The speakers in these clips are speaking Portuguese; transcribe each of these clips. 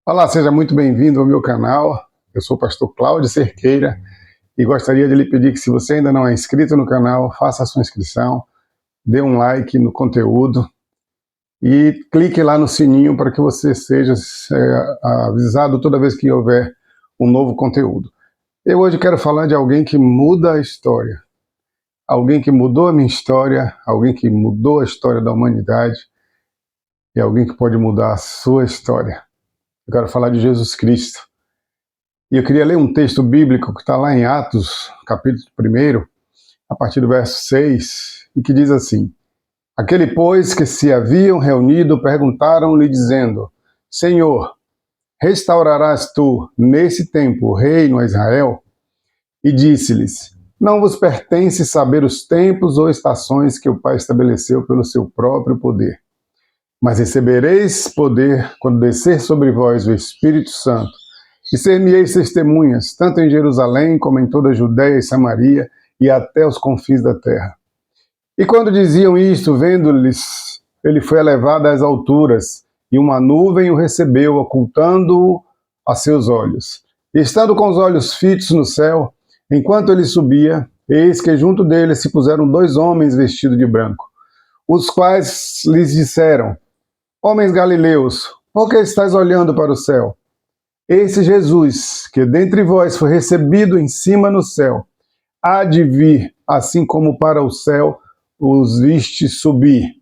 Olá, seja muito bem-vindo ao meu canal. Eu sou o pastor Cláudio Cerqueira e gostaria de lhe pedir que, se você ainda não é inscrito no canal, faça a sua inscrição, dê um like no conteúdo e clique lá no sininho para que você seja avisado toda vez que houver um novo conteúdo. Eu hoje quero falar de alguém que muda a história, alguém que mudou a minha história, alguém que mudou a história da humanidade e alguém que pode mudar a sua história. Eu quero falar de Jesus Cristo. E eu queria ler um texto bíblico que está lá em Atos, capítulo 1, a partir do verso 6, e que diz assim: Aquele, pois, que se haviam reunido, perguntaram-lhe, dizendo: Senhor, restaurarás tu, nesse tempo, o reino a Israel? E disse-lhes: Não vos pertence saber os tempos ou estações que o Pai estabeleceu pelo seu próprio poder. Mas recebereis poder quando descer sobre vós o Espírito Santo, e ser-me-eis testemunhas, tanto em Jerusalém como em toda a Judéia e Samaria, e até os confins da terra. E quando diziam isto, vendo-lhes, ele foi elevado às alturas, e uma nuvem o recebeu, ocultando-o a seus olhos. E estando com os olhos fitos no céu, enquanto ele subia, eis que junto dele se puseram dois homens vestidos de branco, os quais lhes disseram: Homens galileus, por que estáis olhando para o céu? Esse Jesus, que dentre vós foi recebido em cima no céu, há de vir, assim como para o céu os viste subir.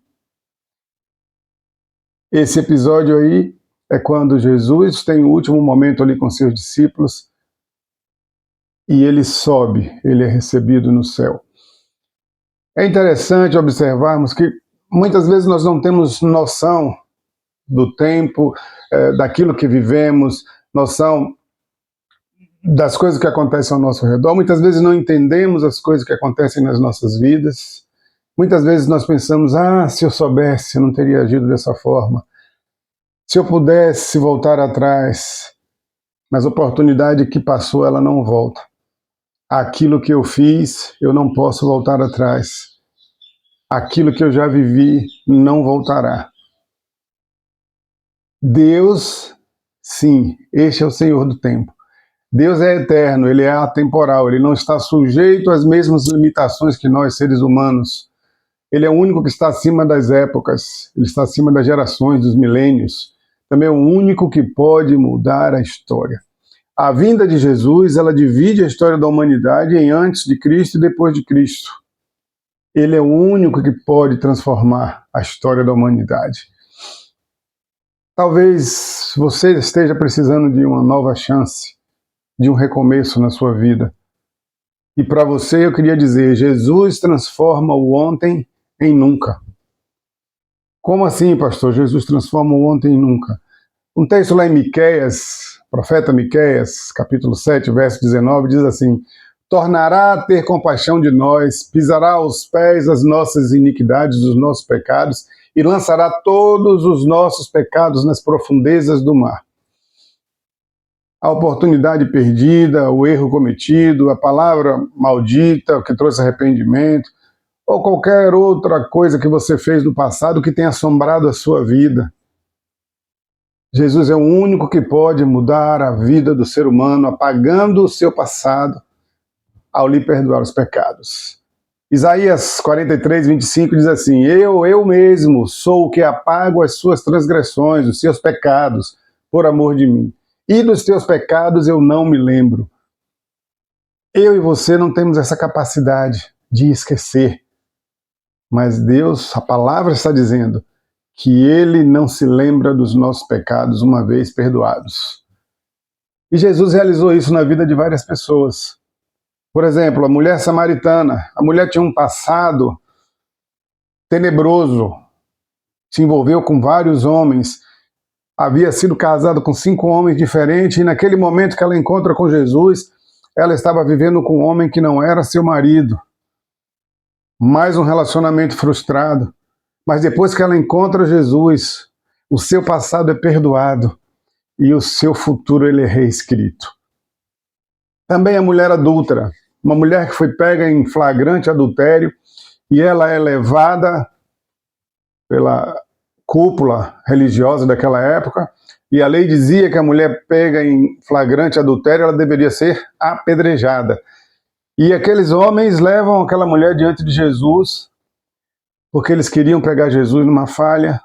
Esse episódio aí é quando Jesus tem o último momento ali com seus discípulos e ele sobe, ele é recebido no céu. É interessante observarmos que muitas vezes nós não temos noção do tempo, daquilo que vivemos, noção das coisas que acontecem ao nosso redor. Muitas vezes não entendemos as coisas que acontecem nas nossas vidas. Muitas vezes nós pensamos: se eu soubesse, eu não teria agido dessa forma. Se eu pudesse voltar atrás. Mas a oportunidade que passou, ela não volta. Aquilo que eu fiz, eu não posso voltar atrás. Aquilo que eu já vivi, não voltará. Deus, sim, este é o Senhor do tempo. Deus é eterno, ele é atemporal, ele não está sujeito às mesmas limitações que nós, seres humanos. Ele é o único que está acima das épocas, ele está acima das gerações, dos milênios. Também é o único que pode mudar a história. A vinda de Jesus, ela divide a história da humanidade em antes de Cristo e depois de Cristo. Ele é o único que pode transformar a história da humanidade. Talvez você esteja precisando de uma nova chance, de um recomeço na sua vida. E para você eu queria dizer: Jesus transforma o ontem em nunca. Como assim, pastor? Jesus transforma o ontem em nunca. Um texto lá em Miqueias, profeta Miqueias, capítulo 7, verso 19, diz assim: Tornará a ter compaixão de nós, pisará aos pés as nossas iniquidades, os nossos pecados, e lançará todos os nossos pecados nas profundezas do mar. A oportunidade perdida, o erro cometido, a palavra maldita, o que trouxe arrependimento, ou qualquer outra coisa que você fez no passado que tenha assombrado a sua vida. Jesus é o único que pode mudar a vida do ser humano, apagando o seu passado ao lhe perdoar os pecados. Isaías 43, 25 diz assim: Eu mesmo sou o que apago as suas transgressões, os seus pecados, por amor de mim. E dos teus pecados eu não me lembro. Eu e você não temos essa capacidade de esquecer. Mas Deus, a palavra está dizendo que Ele não se lembra dos nossos pecados uma vez perdoados. E Jesus realizou isso na vida de várias pessoas. Por exemplo, a mulher samaritana. A mulher tinha um passado tenebroso, se envolveu com vários homens, havia sido casada com 5 homens diferentes, e naquele momento que ela encontra com Jesus, ela estava vivendo com um homem que não era seu marido. Mais um relacionamento frustrado. Mas depois que ela encontra Jesus, o seu passado é perdoado e o seu futuro ele é reescrito. Também a mulher adúltera, uma mulher que foi pega em flagrante adultério e ela é levada cúpula religiosa daquela época, e a lei dizia que a mulher pega em flagrante adultério, ela deveria ser apedrejada. E aqueles homens levam aquela mulher diante de Jesus, porque eles queriam pegar Jesus numa falha,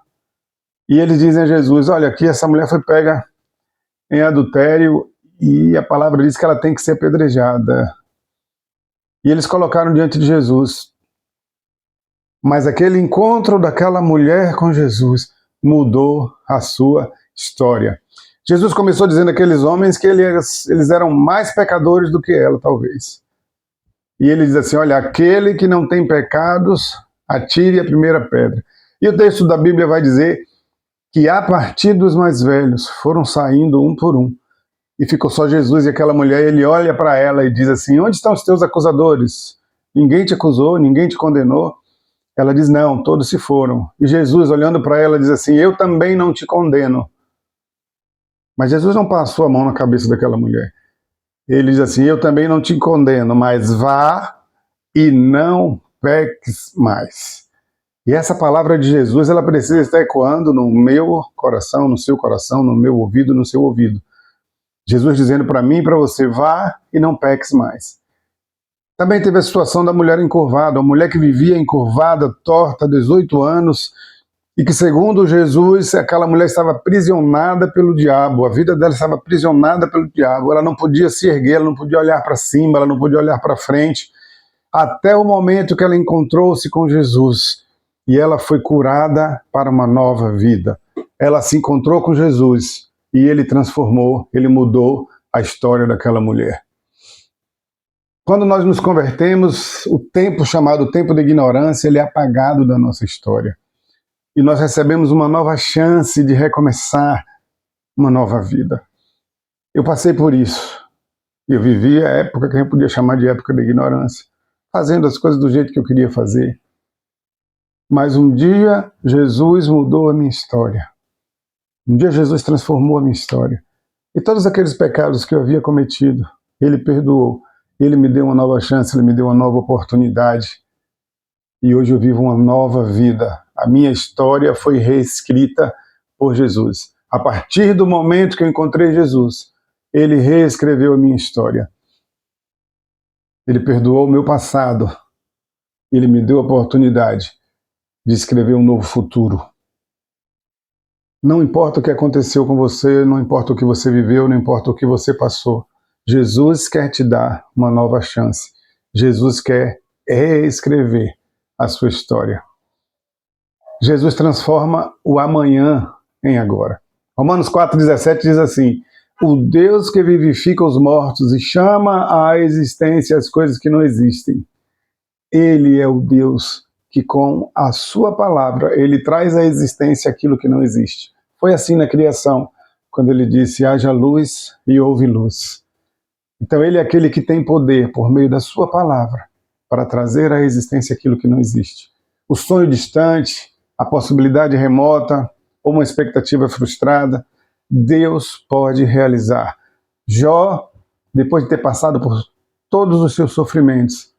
e eles dizem a Jesus, olha, aqui essa mulher foi pega em adultério, e a palavra diz que ela tem que ser apedrejada. E eles colocaram diante de Jesus. Mas aquele encontro daquela mulher com Jesus mudou a sua história. Jesus começou dizendo àqueles homens que eles eram mais pecadores do que ela, talvez. E ele diz assim, olha, aquele que não tem pecados, atire a primeira pedra. E o texto da Bíblia vai dizer que a partir dos mais velhos foram saindo um por um. E ficou só Jesus e aquela mulher, ele olha para ela e diz assim, onde estão os teus acusadores? Ninguém te acusou, ninguém te condenou? Ela diz, não, todos se foram. E Jesus, olhando para ela, diz assim, eu também não te condeno. Mas Jesus não passou a mão na cabeça daquela mulher. Ele diz assim, eu também não te condeno, mas vá e não peques mais. E essa palavra de Jesus, ela precisa estar ecoando no meu coração, no seu coração, no meu ouvido, no seu ouvido. Jesus dizendo para mim e para você, vá e não peques mais. Também teve a situação da mulher encurvada, uma mulher que vivia encurvada, torta, há 18 anos, e que segundo Jesus, aquela mulher estava aprisionada pelo diabo, a vida dela estava aprisionada pelo diabo, ela não podia se erguer, ela não podia olhar para cima, ela não podia olhar para frente, até o momento que ela encontrou-se com Jesus, e ela foi curada para uma nova vida. Ela se encontrou com Jesus, e ele transformou, ele mudou a história daquela mulher. Quando nós nos convertemos, o tempo chamado tempo da ignorância, ele é apagado da nossa história. E nós recebemos uma nova chance de recomeçar uma nova vida. Eu passei por isso. Eu vivi a época que a gente podia chamar de época da ignorância, fazendo as coisas do jeito que eu queria fazer. Mas um dia Jesus mudou a minha história. Um dia Jesus transformou a minha história. E todos aqueles pecados que eu havia cometido, ele perdoou. Ele me deu uma nova chance, ele me deu uma nova oportunidade. E hoje eu vivo uma nova vida. A minha história foi reescrita por Jesus. A partir do momento que eu encontrei Jesus, ele reescreveu a minha história. Ele perdoou o meu passado. Ele me deu a oportunidade de escrever um novo futuro. Não importa o que aconteceu com você, não importa o que você viveu, não importa o que você passou. Jesus quer te dar uma nova chance. Jesus quer reescrever a sua história. Jesus transforma o amanhã em agora. Romanos 4,17 diz assim, o Deus que vivifica os mortos e chama à existência as coisas que não existem. Ele é o Deus que com a sua palavra, ele traz à existência aquilo que não existe. Foi assim na criação, quando ele disse, haja luz e houve luz. Então ele é aquele que tem poder, por meio da sua palavra, para trazer à existência aquilo que não existe. O sonho distante, a possibilidade remota, ou uma expectativa frustrada, Deus pode realizar. Jó, depois de ter passado por todos os seus sofrimentos,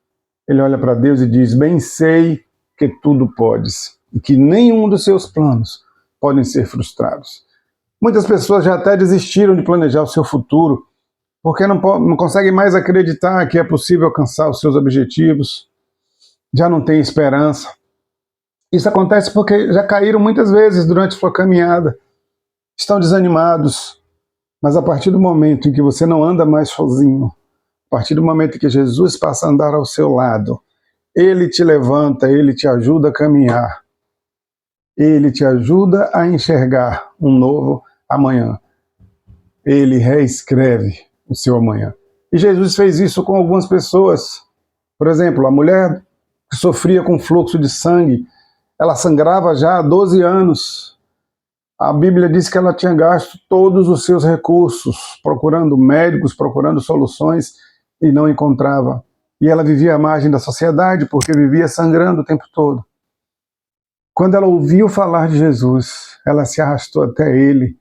ele olha para Deus e diz, bem sei que tudo podes, e que nenhum dos seus planos podem ser frustrados. Muitas pessoas já até desistiram de planejar o seu futuro, porque não conseguem mais acreditar que é possível alcançar os seus objetivos, já não tem esperança. Isso acontece porque já caíram muitas vezes durante sua caminhada, estão desanimados, mas a partir do momento em que você não anda mais sozinho, a partir do momento em que Jesus passa a andar ao seu lado, ele te levanta, ele te ajuda a caminhar, ele te ajuda a enxergar um novo amanhã. Ele reescreve o seu amanhã. E Jesus fez isso com algumas pessoas. Por exemplo, a mulher que sofria com fluxo de sangue, ela sangrava já há 12 anos. A Bíblia diz que ela tinha gasto todos os seus recursos, procurando médicos, procurando soluções, e não encontrava. E ela vivia à margem da sociedade, porque vivia sangrando o tempo todo. Quando ela ouviu falar de Jesus, ela se arrastou até ele.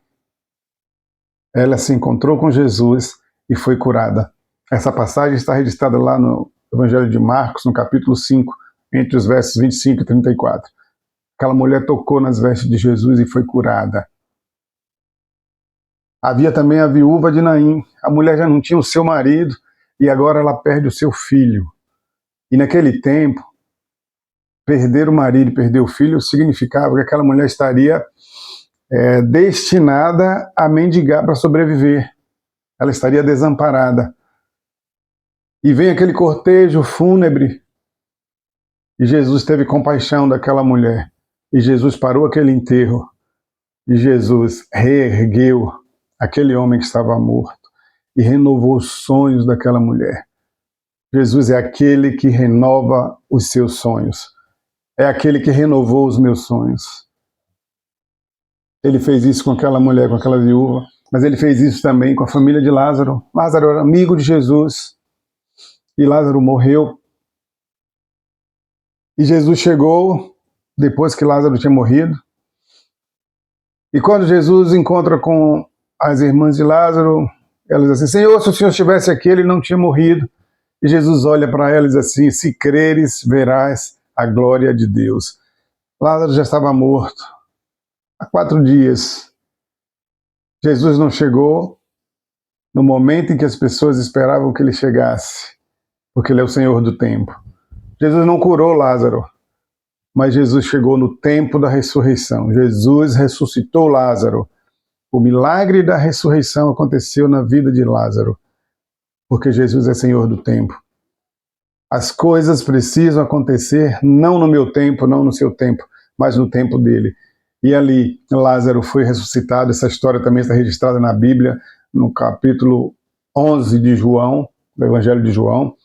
Ela se encontrou com Jesus e foi curada. Essa passagem está registrada lá no Evangelho de Marcos, no capítulo 5, entre os versos 25 e 34. Aquela mulher tocou nas vestes de Jesus e foi curada. Havia também a viúva de Naim. A mulher já não tinha o seu marido e agora ela perde o seu filho. E naquele tempo, perder o marido e perder o filho significava que aquela mulher estaria destinada a mendigar para sobreviver. Ela estaria desamparada. E vem aquele cortejo fúnebre e Jesus teve compaixão daquela mulher. E Jesus parou aquele enterro. E Jesus reergueu aquele homem que estava morto e renovou os sonhos daquela mulher. Jesus é aquele que renova os seus sonhos. É aquele que renovou os meus sonhos. Ele fez isso com aquela mulher, com aquela viúva, mas ele fez isso também com a família de Lázaro. Lázaro era amigo de Jesus e Lázaro morreu. E Jesus chegou depois que Lázaro tinha morrido. E quando Jesus encontra com as irmãs de Lázaro, elas dizem assim: Senhor, se o Senhor estivesse aqui, ele não tinha morrido. E Jesus olha para elas e diz assim: se creres, verás a glória de Deus. Lázaro já estava morto há 4 dias. Jesus não chegou no momento em que as pessoas esperavam que ele chegasse, porque ele é o Senhor do tempo. Jesus não curou Lázaro, mas Jesus chegou no tempo da ressurreição. Jesus ressuscitou Lázaro. O milagre da ressurreição aconteceu na vida de Lázaro, porque Jesus é Senhor do tempo. As coisas precisam acontecer não no meu tempo, não no seu tempo, mas no tempo dele. E ali, Lázaro foi ressuscitado. Essa história também está registrada na Bíblia, no capítulo 11 de João, do Evangelho de João,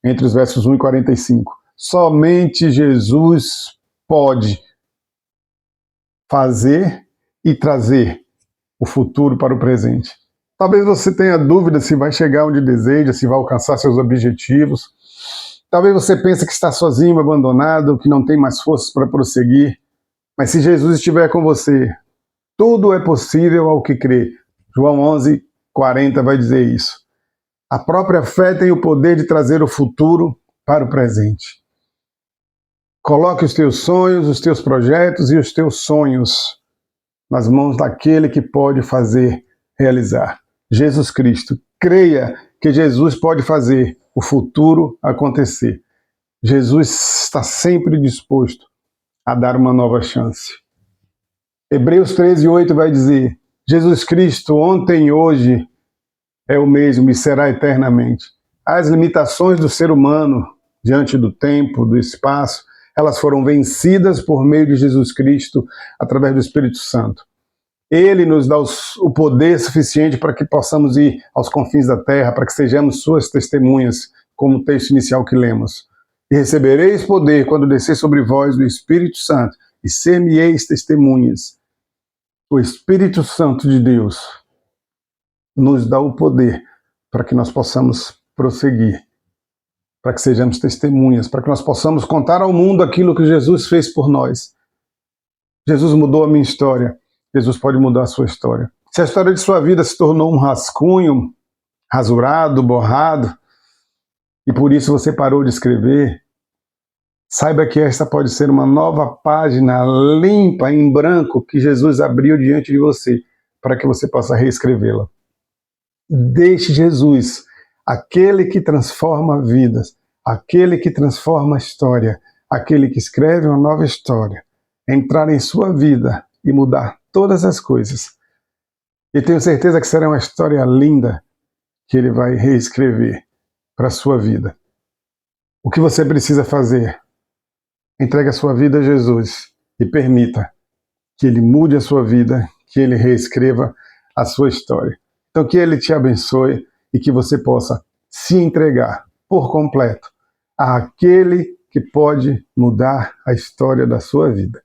entre os versos 1 e 45. Somente Jesus pode fazer e trazer o futuro para o presente. Talvez você tenha dúvida se vai chegar onde deseja, se vai alcançar seus objetivos. Talvez você pense que está sozinho, abandonado, que não tem mais forças para prosseguir. Mas se Jesus estiver com você, tudo é possível ao que crê. João 11:40 vai dizer isso. A própria fé tem o poder de trazer o futuro para o presente. Coloque os teus sonhos, os teus projetos e os teus sonhos nas mãos daquele que pode fazer realizar. Jesus Cristo. Creia que Jesus pode fazer o futuro acontecer. Jesus está sempre disposto a dar uma nova chance. Hebreus 13:8 vai dizer: Jesus Cristo ontem e hoje é o mesmo e será eternamente. As limitações do ser humano diante do tempo, do espaço, elas foram vencidas por meio de Jesus Cristo através do Espírito Santo. Ele nos dá o poder suficiente para que possamos ir aos confins da terra, para que sejamos suas testemunhas, como o texto inicial que lemos. E recebereis poder quando descer sobre vós o Espírito Santo, e ser-me-eis testemunhas. O Espírito Santo de Deus nos dá o poder para que nós possamos prosseguir, para que sejamos testemunhas, para que nós possamos contar ao mundo aquilo que Jesus fez por nós. Jesus mudou a minha história. Jesus pode mudar a sua história. Se a história de sua vida se tornou um rascunho, rasurado, borrado, e por isso você parou de escrever, saiba que esta pode ser uma nova página limpa, em branco, que Jesus abriu diante de você, para que você possa reescrevê-la. Deixe Jesus, aquele que transforma vidas, aquele que transforma a história, aquele que escreve uma nova história, entrar em sua vida e mudar todas as coisas. E tenho certeza que será uma história linda que ele vai reescrever para a sua vida. O que você precisa fazer? Entregue a sua vida a Jesus e permita que ele mude a sua vida, que ele reescreva a sua história. Então que ele te abençoe e que você possa se entregar por completo àquele que pode mudar a história da sua vida.